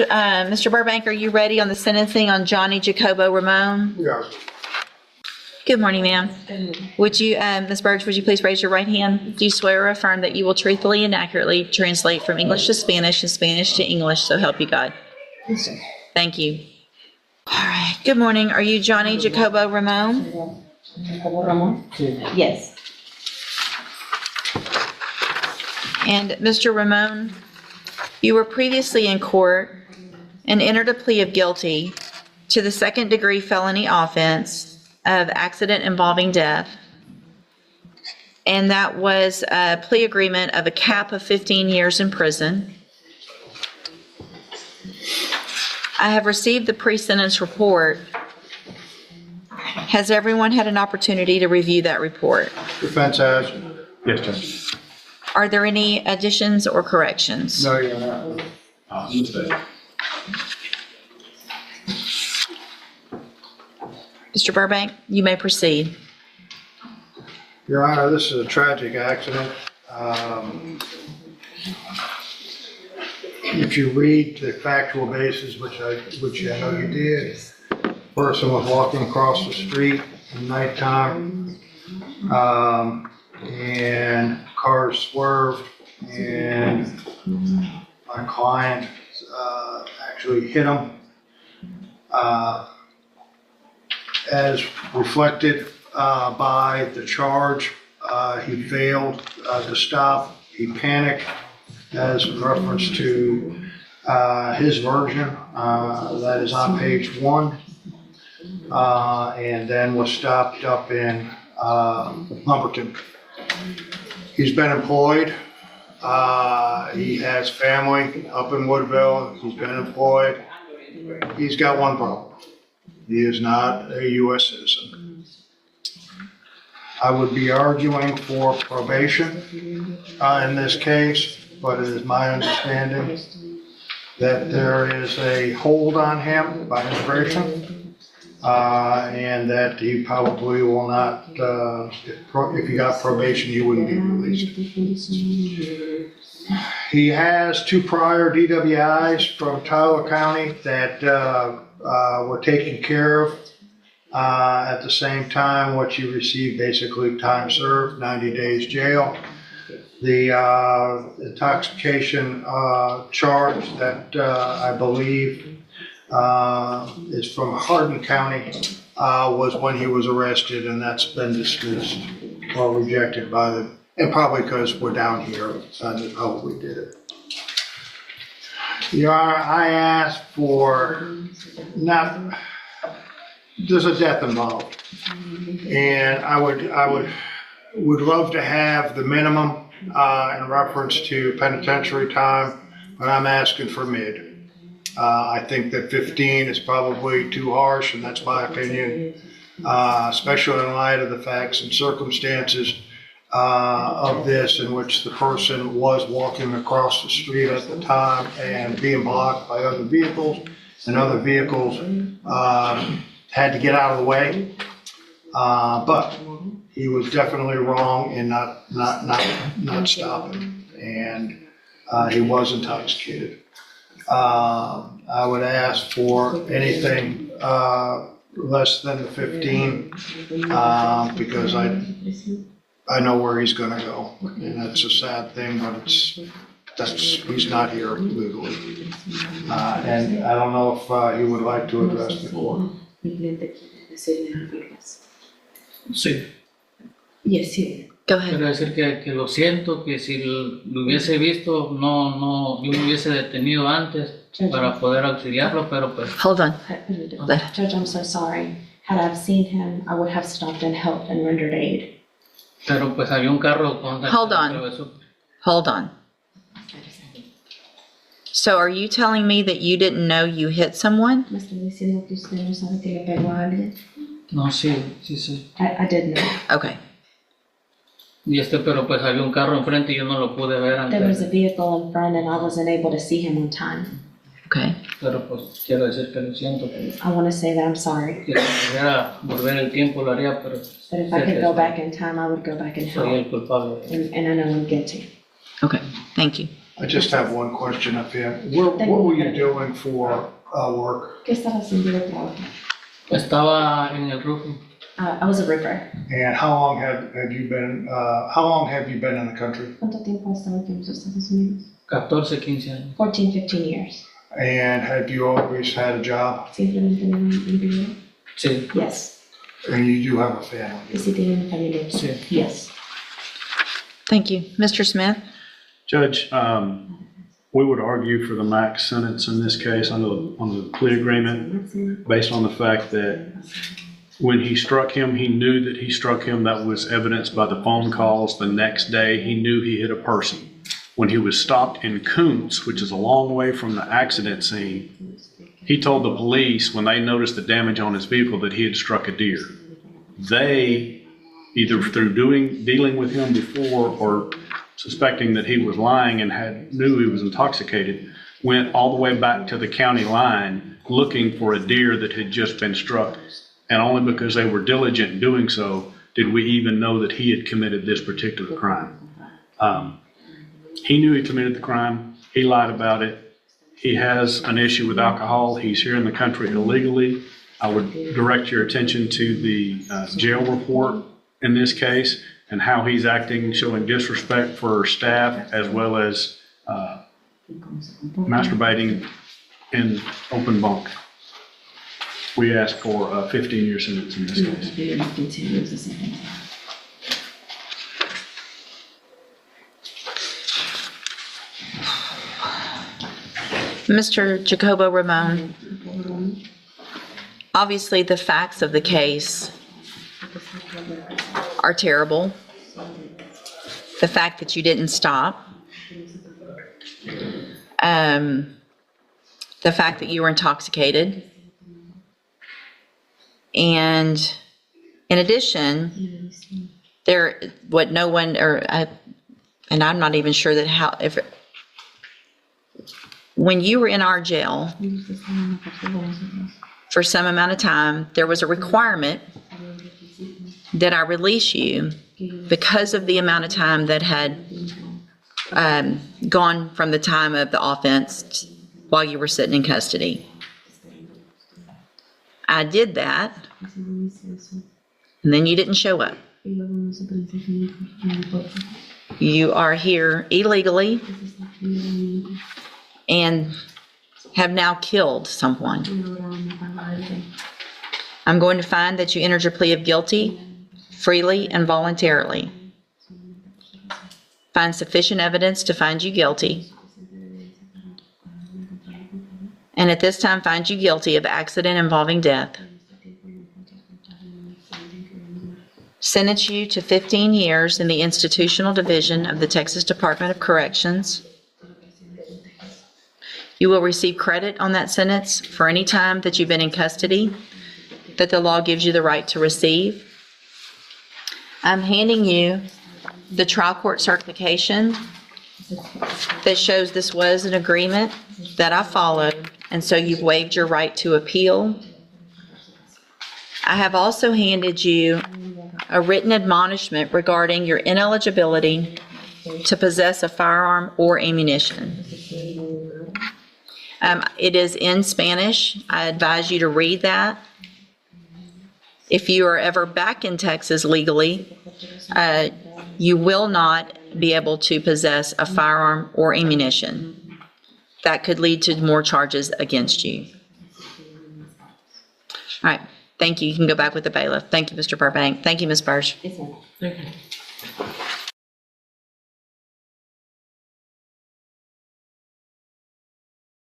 Mr. Burbank, are you ready on the sentencing on Johnny Jacobo Raone? Yes. Good morning, ma'am. Would you, Ms. Burge, would you please raise your right hand? Do you swear or affirm that you will truthfully and accurately translate from English to Spanish and Spanish to English, so help you God? Yes, sir. Thank you. All right. Good morning. Are you Johnny Jacobo Raone? Jacob Raone? Yes. And Mr. Raone, you were previously in court and entered a plea of guilty to the second-degree felony offense of accident involving death. And that was a plea agreement of a cap of 15 years in prison. I have received the pre-sentence report. Has everyone had an opportunity to review that report? Defense has. Yes, Judge. Are there any additions or corrections? No, you're not. Mr. Burbank, you may proceed. Your Honor, this is a tragic accident. If you read the factual basis, which I know you did, person was walking across the street at nighttime, and cars swerved, and my client actually hit him. As reflected by the charge, he failed to stop. He panicked, as in reference to his version, that is on page 1, and then was stopped up in Lumberton. He's been employed. He has family up in Woodville. He's been employed. He's got one problem. He is not a U.S. citizen. I would be arguing for probation in this case, but it is my understanding that there is a hold on him by immigration, and that he probably will not, if he got probation, he wouldn't be released. He has 2 prior DWIs from Tyler County that were taken care of. At the same time, what you receive, basically time served, 90 days jail. The intoxication charge that I believe is from Hardin County was when he was arrested, and that's been dismissed or rejected by them. And probably because we're down here, so that's how we did it. Your Honor, I asked for there's a death involved, and I would love to have the minimum in reference to penitentiary time, but I'm asking for mid. I think that 15 is probably too harsh, and that's my opinion, especially in light of the facts and circumstances of this, in which the person was walking across the street at the time and being blocked by other vehicles, and other vehicles had to get out of the way. But he was definitely wrong in not stopping, and he was intoxicated. I would ask for anything less than the 15, because I know where he's gonna go, and that's a sad thing, but he's not here legally. And I don't know if he would like to address the court. Sí, Yes, sí. Go ahead. quiero decir que lo siento, que si lo hubiese visto, yo me hubiese detenido antes para poder auxiliarlo, pero pues Hold on. Judge, I'm so sorry. Had I seen him, I would have stopped and helped and rendered aid. Pero pues había un carro con... Hold on. Hold on. So are you telling me that you didn't know you hit someone? ¿Me está diciendo que usted no sabe que le pegó a alguien? No, sí. I did know. Okay. Pero pues había un carro enfrente y yo no lo pude ver There was antes. a vehicle in front and I wasn't able to see him on time. Okay. Pero pues quiero decir que lo siento. Que I want to say that I'm sorry. si pudiera volver el tiempo lo haría, pero But if I could go back in time, I would go back and soy help. el culpable. And I know I'm guilty. Okay. Thank you. I just have one question up here. What were you doing for work? ¿Qué estaba haciendo de trabajo? Estaba en el roofing, I was a roofer. And how long have you been in the country? ¿Cuánto tiempo has estado aquí en los Estados Unidos? 14, 15 años. 14, 15 years. And have you always had a job? ¿Simplemente tenido un empleo? Sí, Yes. And you do have a family? ¿Y si tienen una familia? Sí. Yes. Thank you. Mr. Smith? Judge, we would argue for the max sentence in this case on the plea agreement based on the fact that when he struck him, he knew that he struck him. That was evidenced by the phone calls the next day. He knew he hit a person. When he was stopped in Koontz, which is a long way from the accident scene, he told the police when they noticed the damage on his vehicle that he had struck a deer. They, either through dealing with him before or suspecting that he was lying and knew he was intoxicated, went all the way back to the county line looking for a deer that had just been struck. And only because they were diligent in doing so did we even know that he had committed this particular crime. He knew he committed the crime. He lied about it. He has an issue with alcohol. He's here in the country illegally. I would direct your attention to the jail report in this case and how he's acting, showing disrespect for staff as well as masturbating in open bunk. We ask for a 15-year sentence in this case. Mr. Jacobo Raone, obviously the facts of the case are terrible. The fact that you didn't stop. The fact that you were intoxicated. And in addition, and I'm not even sure that when you were in our jail for some amount of time, there was a requirement that I release you because of the amount of time that had gone from the time of the offense while you were sitting in custody. I did that, and then you didn't show up. You are here illegally and have now killed someone. I'm going to find that you entered your plea of guilty freely and voluntarily. Find sufficient evidence to find you guilty. And at this time, find you guilty of accident involving death. Sentence you to 15 years in the institutional division of the Texas Department of Corrections. You will receive credit on that sentence for any time that you've been in custody that the law gives you the right to receive. I'm handing you the trial court certification that shows this was an agreement that I followed, and so you've waived your right to appeal. I have also handed you a written admonishment regarding your ineligibility to possess a firearm or ammunition. It is in Spanish. I advise you to read that. If you are ever back in Texas legally, you will not be able to possess a firearm or ammunition. That could lead to more charges against you. All right. Thank you. You can go back with the bailiff. Thank you, Mr. Burbank. Thank you, Ms. Burge. Thank you.